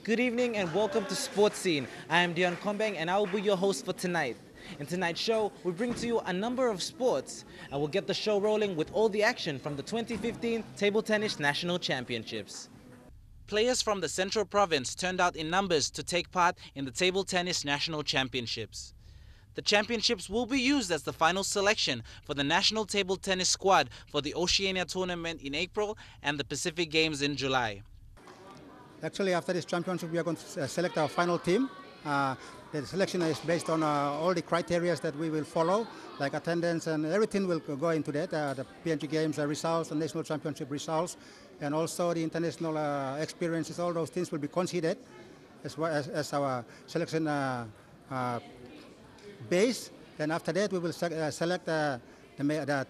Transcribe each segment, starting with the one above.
Good evening and welcome to Sports Scene. I am Dion Kombeng and I will be your host for tonight. In tonight's show, we bring to you a number of sports and we'll get the show rolling with all the action from the 2015 Table Tennis National Championships. Players from the Central Province turned out in numbers to take part in the Table Tennis National Championships. The championships will be used as the final selection for the national table tennis squad for the Oceania tournament in April and the Pacific Games in July. Actually, after this championship, we are going to select our final team. The selection is based on all the criteria that we will follow, like attendance and everything will go into that. The PNG Games results, the national championship results, and also the international experiences, all those things will be considered as well as our selection base. And after that, we will select the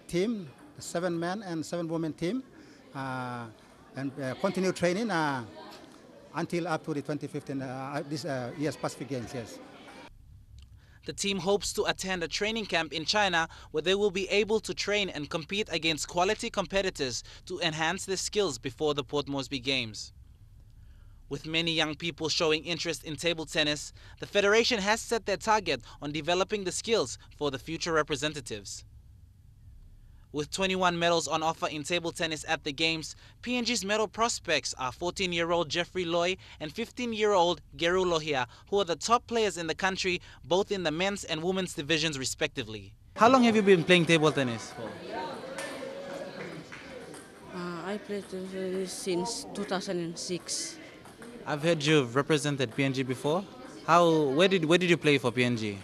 team, the 7-man and 7-woman team, and continue training until up to the 2015 this year's Pacific Games, yes. The team hopes to attend a training camp in China where they will be able to train and compete against quality competitors to enhance their skills before the Port Moresby Games. With many young people showing interest in table tennis, the Federation has set their target on developing the skills for the future representatives. With 21 medals on offer in table tennis at the Games, PNG's medal prospects are 14-year-old Jeffrey Loy and 15-year-old Geru Lohia, who are the top players in the country, both in the men's and women's divisions respectively. How long have you been playing table tennis for? I played tennis since 2006. I've heard you've represented PNG before. Where did you play for PNG?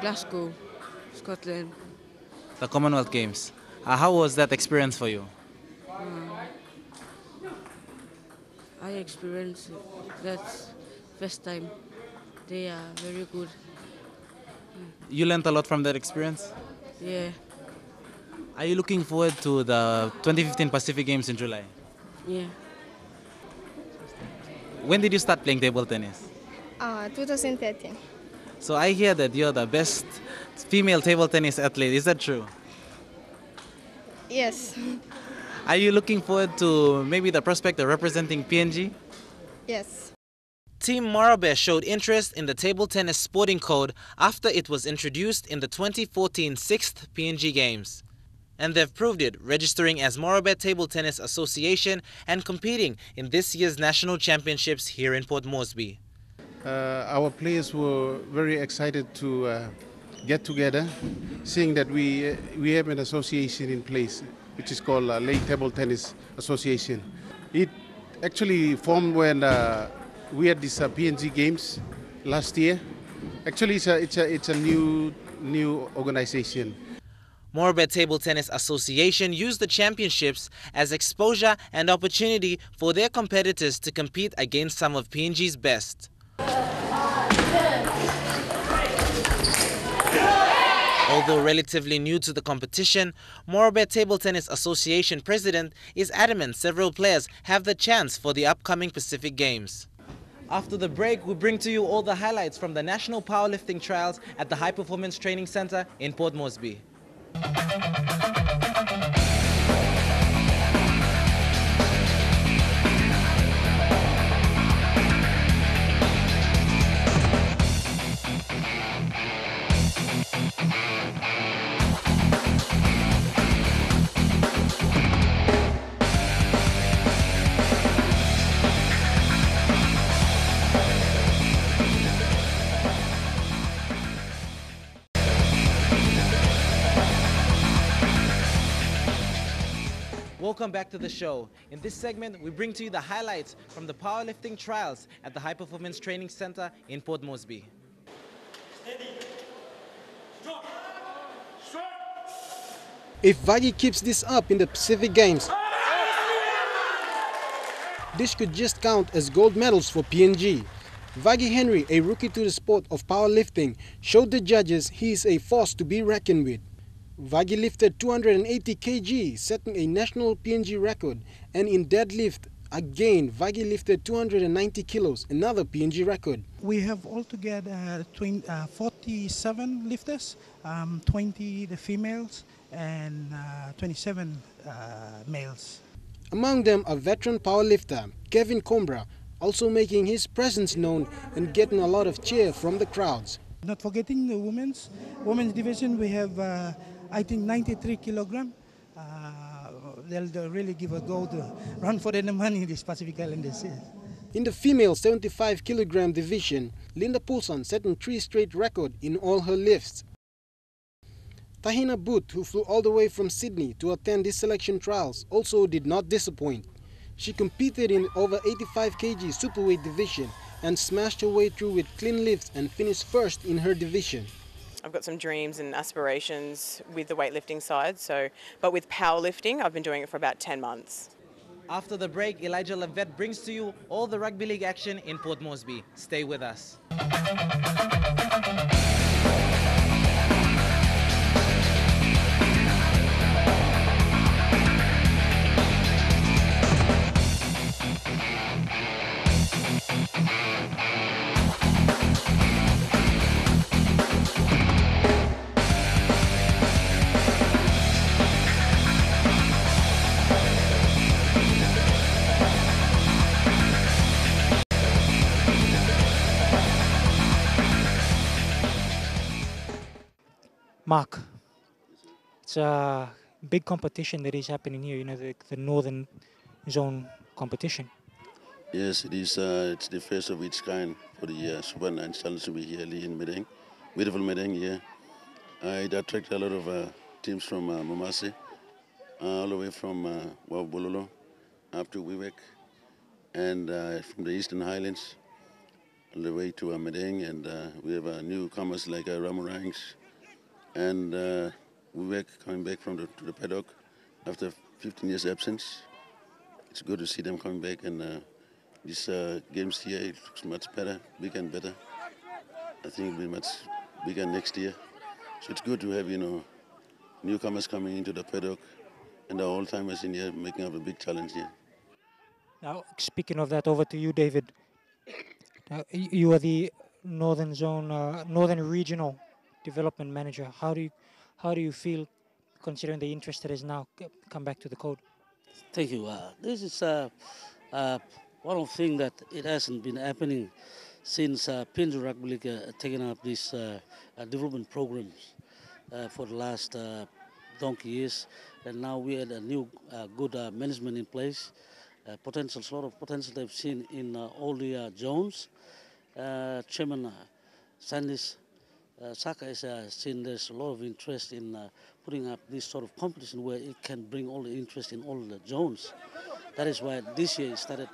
Glasgow, Scotland. The Commonwealth Games. How was that experience for you? I experienced that first time. They are very good. You learned a lot from that experience? Yeah. Are you looking forward to the 2015 Pacific Games in July? Yeah. When did you start playing table tennis? 2013. So I hear that you're the best female table tennis athlete. Is that true? Yes. Are you looking forward to maybe the prospect of representing PNG? Yes. Team Marabe showed interest in the table tennis sporting code after it was introduced in the 2014 6th PNG Games. And they've proved it, registering as Marabe Table Tennis Association and competing in this year's national championships here in Port Moresby. Our players were very excited to get together, seeing that we have an association in place, which is called Lake Table Tennis Association. It actually formed when we had these PNG Games last year. Actually, it's a new organization. Marabe Table Tennis Association used the championships as exposure and opportunity for their competitors to compete against some of PNG's best. Although relatively new to the competition, Marabe Table Tennis Association president is adamant several players have the chance for the upcoming Pacific Games. After the break, we bring to you all the highlights from the National Powerlifting Trials at the High Performance Training Center in Port Moresby. Welcome back to the show. In this segment, we bring to you the highlights from the powerlifting trials at the High Performance Training Center in Port Moresby. If Vagi keeps this up in the Pacific Games, This could just count as gold medals for PNG. Vaggy Henry, a rookie to the sport of powerlifting, showed the judges he is a force to be reckoned with. Vaggy lifted 280 kg, setting a national PNG record, and in deadlift, again, Vaggy lifted 290 kilos, another PNG record. We have altogether 47 lifters, 20 the females and 27 males. Among them, a veteran powerlifter, Kevin Combra, also making his presence known and getting a lot of cheer from the crowds. Not forgetting the women's division, we have I think 93 kilogram. They'll really give a go to run for the money in this Pacific Islanders. In the female 75 kilogram division, Linda Poulson setting 3 straight records in all her lifts. Tahina Booth, who flew all the way from Sydney to attend these selection trials, also did not disappoint. She competed in over 85 kg superweight division and smashed her way through with clean lifts and finished first in her division. I've got some dreams and aspirations with the weightlifting side, but with powerlifting, I've been doing it for about 10 months. After the break, Elijah Levette brings to you all the Rugby League action in Port Moresby. Stay with us. Mark, it's a big competition that is happening here, you know, the Northern Zone competition. Yes, it is. It's the first of its kind for the Super 9 Challenge to be here in Madang. Beautiful Madang, yeah. It attracts a lot of teams from Momase, all the way from Wabololo up to Wewak, and from the Eastern Highlands all the way to Madang, and we have newcomers like Ramorangs, and Wewak coming back from to the paddock after 15 years absence. It's good to see them coming back, and these games here, it looks much better, bigger and better. I think it'll be much bigger next year. So it's good to have, you know, newcomers coming into the paddock and the old-timers in here making up a big challenge here. Now, speaking of that, over to you, David. Now, you are the Northern Zone, Northern Regional Development Manager. How do you feel, considering the interest that has now come back to the code? Thank you. This is one of the things that it hasn't been happening since PNG Rugby League taken up these development programs for the last donkey years, and now we had a new good management in place. A lot of potential they've seen in all the zones. Chairman Sandis Saka has seen there's a lot of interest in putting up this sort of competition where it can bring all the interest in all the zones. That is why this year it started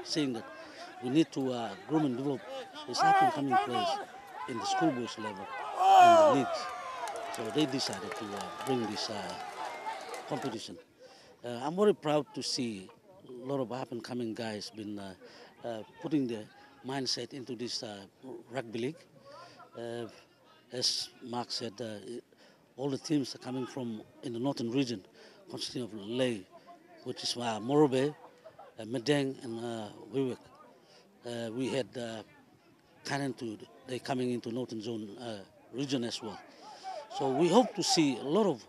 saying that we need to groom and develop this up-and-coming players in the schoolboys level and the leagues. So they decided to bring this competition. I'm very proud to see a lot of up-and-coming guys been putting their mindset into this rugby league. As Mark said, all the teams are coming from in the northern region, consisting of Ley, which is Morobe, Madang, and Wewak. We had Karantu, they coming into Northern Zone region as well. So we hope to see a lot of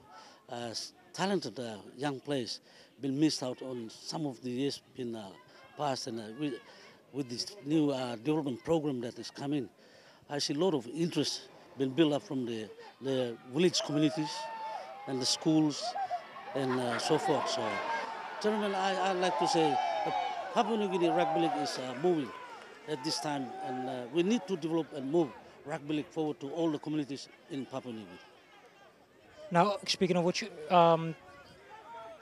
talented young players been missed out on some of the years been past, and with this new development program that is coming, I see a lot of interest been built up from the village communities and the schools and so forth. So, gentlemen, I'd like to say Papua New Guinea Rugby League is moving at this time, and we need to develop and move Rugby League forward to all the communities in Papua New Guinea. Now, speaking of which,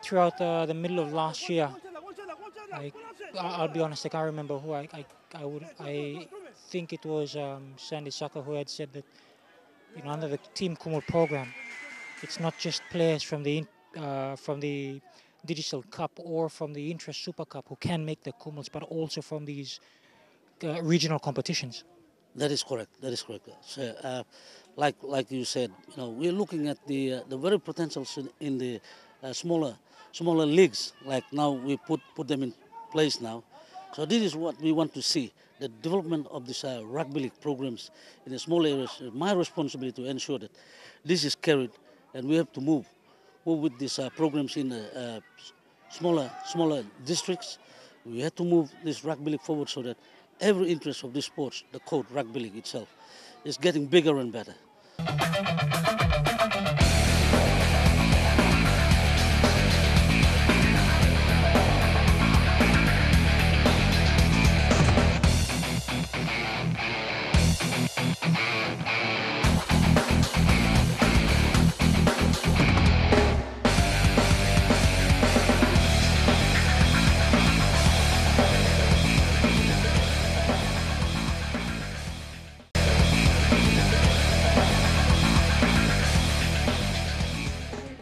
throughout the middle of last year, I'll be honest, I can't remember who I think it was Sandy Saka who had said that, you know, under the Team Kumul program, it's not just players from the Digital Cup or from the Intra Super Cup who can make the Kumals, but also from these regional competitions? That is correct. That is correct. So, like you said, we're looking at the very potentials in the smaller leagues. Like now we put them in place now. So this is what we want to see: the development of these rugby league programs in the small areas. My responsibility to ensure that this is carried, and we have to move with these programs in smaller districts. We have to move this rugby league forward so that every interest of this sports, the code rugby league itself, is getting bigger and better.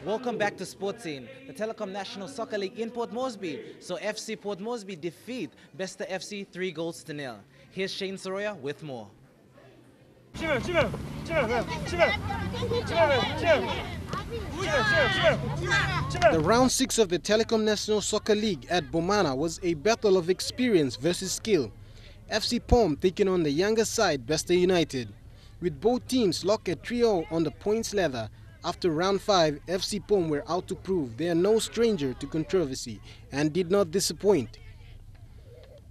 Welcome back to Sports Scene. The Telikom National Soccer League in Port Moresby saw FC Port Moresby defeat Bester FC 3-0. Here's Shane Soroya with more. The round 6 of the Telikom National Soccer League at Bomana was a battle of experience versus skill. FC Pom taking on the younger side, Bester United. With both teams locked at 3-0 on the points ladder, after round 5, FC Pom were out to prove they are no stranger to controversy and did not disappoint.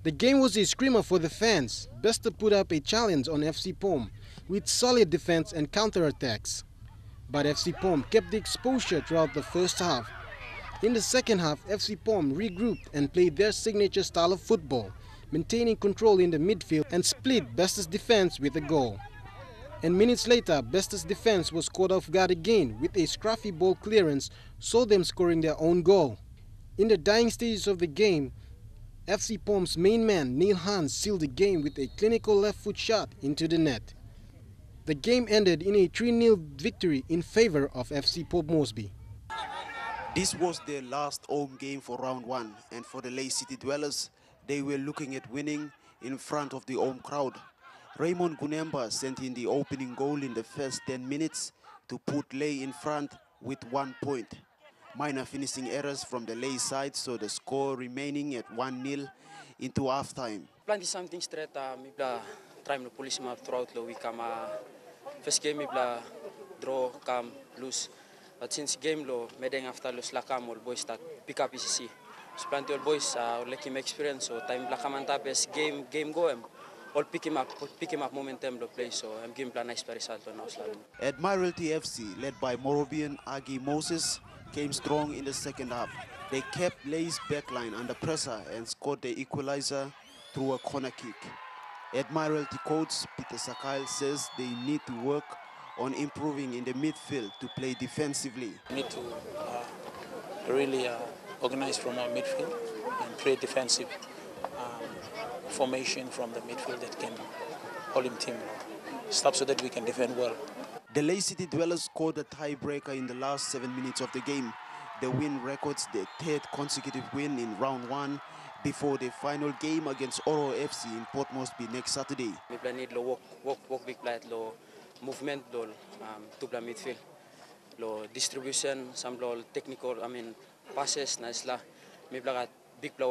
The game was a screamer for the fans. Bester put up a challenge on FC Pom with solid defense and counterattacks. But FC Pom kept the exposure throughout the first half. In the second half, FC Pom regrouped and played their signature style of football, maintaining control in the midfield and split Bester's defense with a goal. And minutes later, Bester's defense was caught off guard again with a scruffy ball clearance, saw them scoring their own goal. In the dying stages of the game, FC Pom's main man Neil Hans sealed the game with a clinical left foot shot into the net. The game ended in a 3-0 victory in favor of FC Port Moresby. This was their last home game for round 1, and for the Lay City dwellers, they were looking at winning in front of the home crowd. Raymond Gunemba sent in the opening goal in the first 10 minutes to put Lay in front with 1 point. Minor finishing errors from the Lay side saw the score remaining at 1-0 into halftime. Plenty something straight. Mibla try to police map throughout the week. First game mibla draw, come lose. But since game lo, Madang after lose la come all boys start pick up ECC. So plenty all boys like him experience. So time la come and tap as game go. All pick him up momentum to play, so I'm giving a nice result on us. Admiralty FC, led by Moravian Agi Moses, came strong in the second half. They kept Lay's backline under pressure and scored the equalizer through a corner kick. Admiralty coach Peter Sakail says they need to work on improving in the midfield to play defensively. We need to really organize from our midfield and play defensive formation from the midfield that can hold him team stop so that we can defend well. The Lay City dwellers scored a tiebreaker in the last 7 minutes of the game. The win records their 3rd consecutive win in round 1 before the final game against Oro FC in Port Moresby next Saturday. We need to work big play, movement, to play midfield, distribution, some technical, passes, nice la. We got big play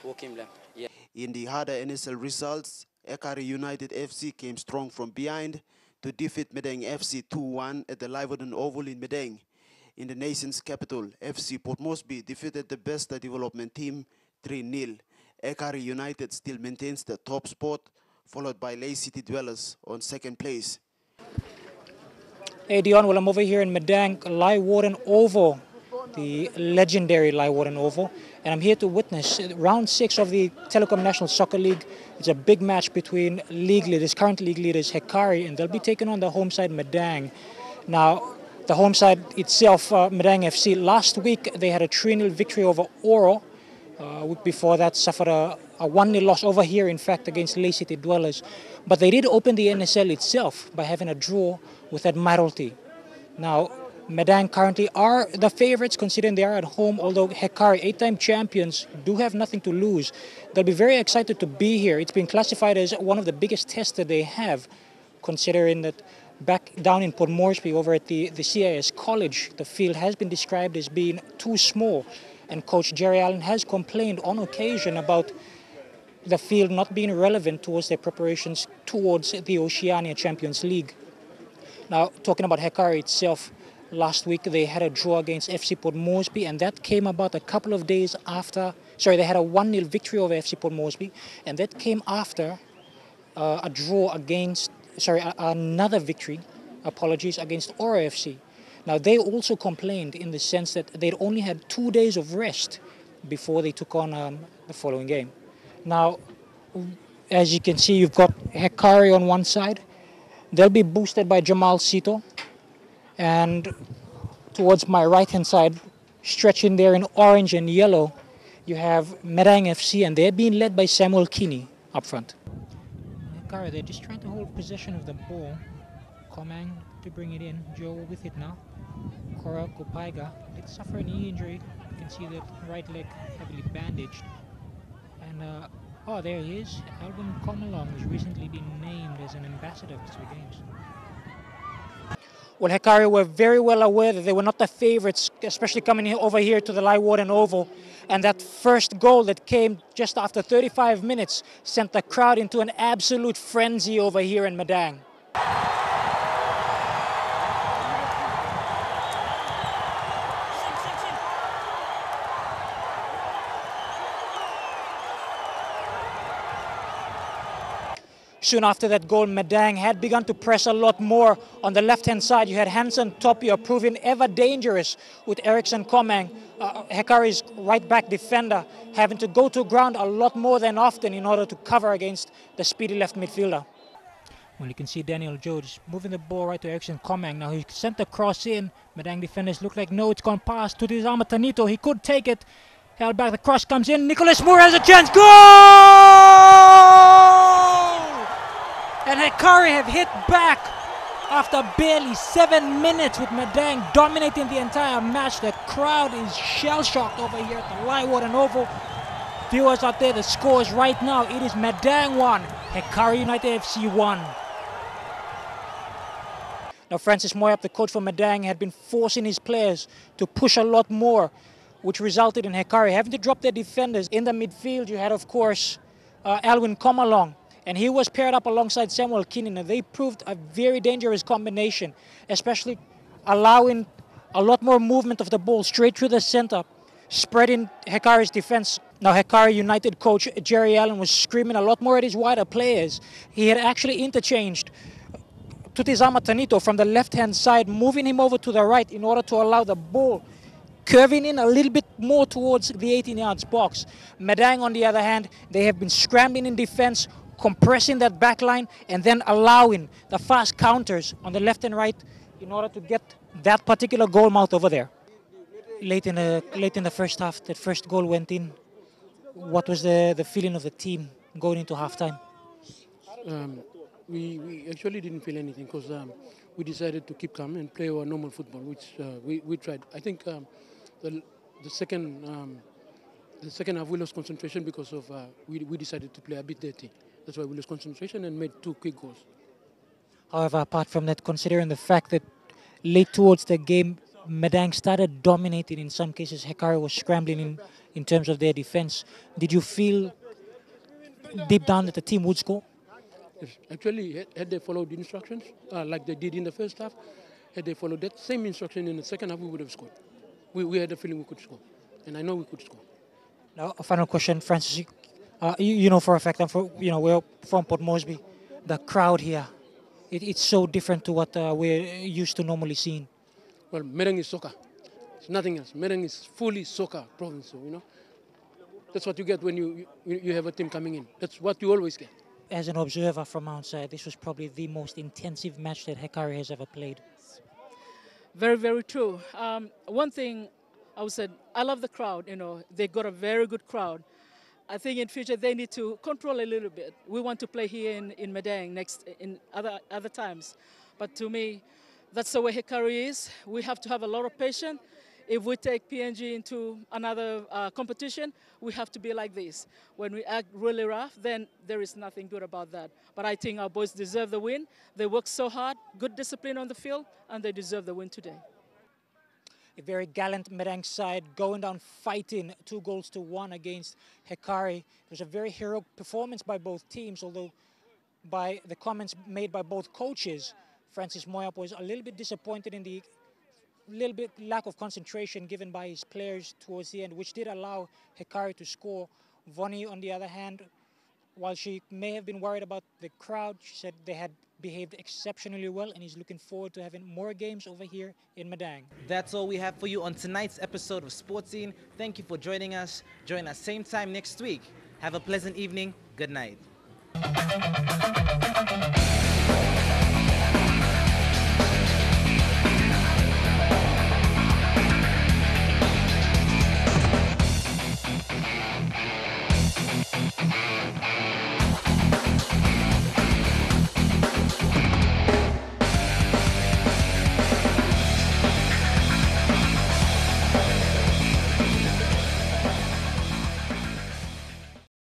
working. Yeah. In the harder NSL results, Ekari United FC came strong from behind to defeat Madang FC 2-1 at the Liverden Oval in Madang. In the nation's capital, FC Port Moresby defeated the Bester development team 3-0. Ekari United still maintains the top spot, followed by Lay City dwellers on 2nd place. Hey Dion, well I'm over here in Madang, Liverden Oval, the legendary Liverden Oval, and I'm here to witness round 6 of the Telikom National Soccer League. It's a big match between league leaders, current league leaders Hekari, and they'll be taking on the home side Madang. Now, the home side itself, Madang FC, last week they had a 3-0 victory over Oro. Week before that suffered a 1-0 loss over here, in fact, against Lay City dwellers. But they did open the NSL itself by having a draw with Admiralty. Now, Madang currently are the favorites considering they are at home, although Hekari, 8-time champions, do have nothing to lose. They'll be very excited to be here. It's been classified as one of the biggest tests that they have, considering that back down in Port Moresby over at the CIS College, the field has been described as being too small, and Coach Jerry Allen has complained on occasion about the field not being relevant towards their preparations towards the Oceania Champions League. Now, talking about Hekari itself, last week they had a draw against FC Port Moresby, and that came about a couple of days after, they had a 1-0 victory over FC Port Moresby, and that came after a draw against, another victory, against Ora FC. Now, they also complained in the sense that they'd only had 2 days of rest before they took on the following game. Now, as you can see, you've got Hekari on one side. They'll be boosted by Jamal Sito. And towards my right-hand side, stretching there in orange and yellow, you have Madang FC, and they're being led by Samuel Kinney up front. Hekari, they're just trying to hold possession of the ball. Komang to bring it in. Joe with it now. Kora Kopaiga did suffer a knee injury. You can see that right leg heavily bandaged. And, there he is. Alvin Komalong, who's recently been named as an ambassador for 3 games. Well, Hekari were very well aware that they were not the favorites, especially coming over here to the Leeuwarden Oval. And that first goal that came just after 35 minutes sent the crowd into an absolute frenzy over here in Madang. Soon after that goal, Madang had begun to press a lot more. On the left-hand side, you had Hansen Topia proving ever dangerous with Eriksson Komang, Hekari's right-back defender, having to go to ground a lot more than often in order to cover against the speedy left midfielder. Well, you can see Daniel Jones moving the ball right to Eriksson Komang. Now he sent the cross in. Madang defenders look like, no, it's gone past to Tizama Tanito. He could take it. Held back, the cross comes in. Nicholas Moore has a chance. Goal! And Hekari have hit back after barely 7 minutes with Madang dominating the entire match. The crowd is shell-shocked over here at the Leeuwarden Oval. Viewers out there, the scores right now, it is Madang 1, Hekari United FC 1. Now Francis Moyap, the coach for Madang, had been forcing his players to push a lot more, which resulted in Hekari having to drop their defenders. In the midfield, you had, of course, Alwyn Komalong, and he was paired up alongside Samuel Kinney, and they proved a very dangerous combination, especially allowing a lot more movement of the ball straight through the center, spreading Hekari's defense. Now Hekari United coach Jerry Allen was screaming a lot more at his wider players. He had actually interchanged Tutizama Tanito from the left-hand side, moving him over to the right in order to allow the ball curving in a little bit more towards the 18 yards box. Madang, on the other hand, they have been scrambling in defense, compressing that back line, and then allowing the fast counters on the left and right in order to get that particular goal mouth over there. Late in the first half, that first goal went in. What was the feeling of the team going into halftime? We actually didn't feel anything because we decided to keep calm and play our normal football, which we tried. I think the second half we lost concentration because of we decided to play a bit dirty. That's why we lost concentration and made 2 quick goals. However, apart from that, considering the fact that late towards the game, Madang started dominating in some cases, Hekari was scrambling in terms of their defense. Did you feel deep down that the team would score? Yes. Actually, had they followed the instructions like they did in the first half, had they followed that same instruction in the second half, we would have scored. We had a feeling we could score, and I know we could score. Now, a final question, Francis. You know for a fact, we're from Port Moresby. The crowd here, it's so different to what we're used to normally seeing. Well, Madang is soccer. It's nothing else. Madang is fully soccer province, so, That's what you get when you have a team coming in. That's what you always get. As an observer from outside, this was probably the most intensive match that Hekari has ever played. Very, very true. One thing I would say, I love the crowd. They got a very good crowd. I think in future they need to control a little bit. We want to play here in Madang in other times. But to me, That's the way Hikari is. We have to have a lot of patience. If we take PNG into another competition, we have to be like this. When we act really rough, then there is nothing good about that. But I think our boys deserve the win. They work so hard, good discipline on the field, and they deserve the win today. A very gallant Madang side going down fighting 2-1 against Hikari. It was a very heroic performance by both teams, although by the comments made by both coaches, Francis Moyap was a little bit disappointed in the little bit lack of concentration given by his players towards the end, which did allow Hikari to score. Vonnie, on the other hand, while she may have been worried about the crowd, she said they had behaved exceptionally well and is looking forward to having more games over here in Madang. That's all we have for you on tonight's episode of Sports Scene. Thank you for joining us. Join us same time next week. Have a pleasant evening. Good night.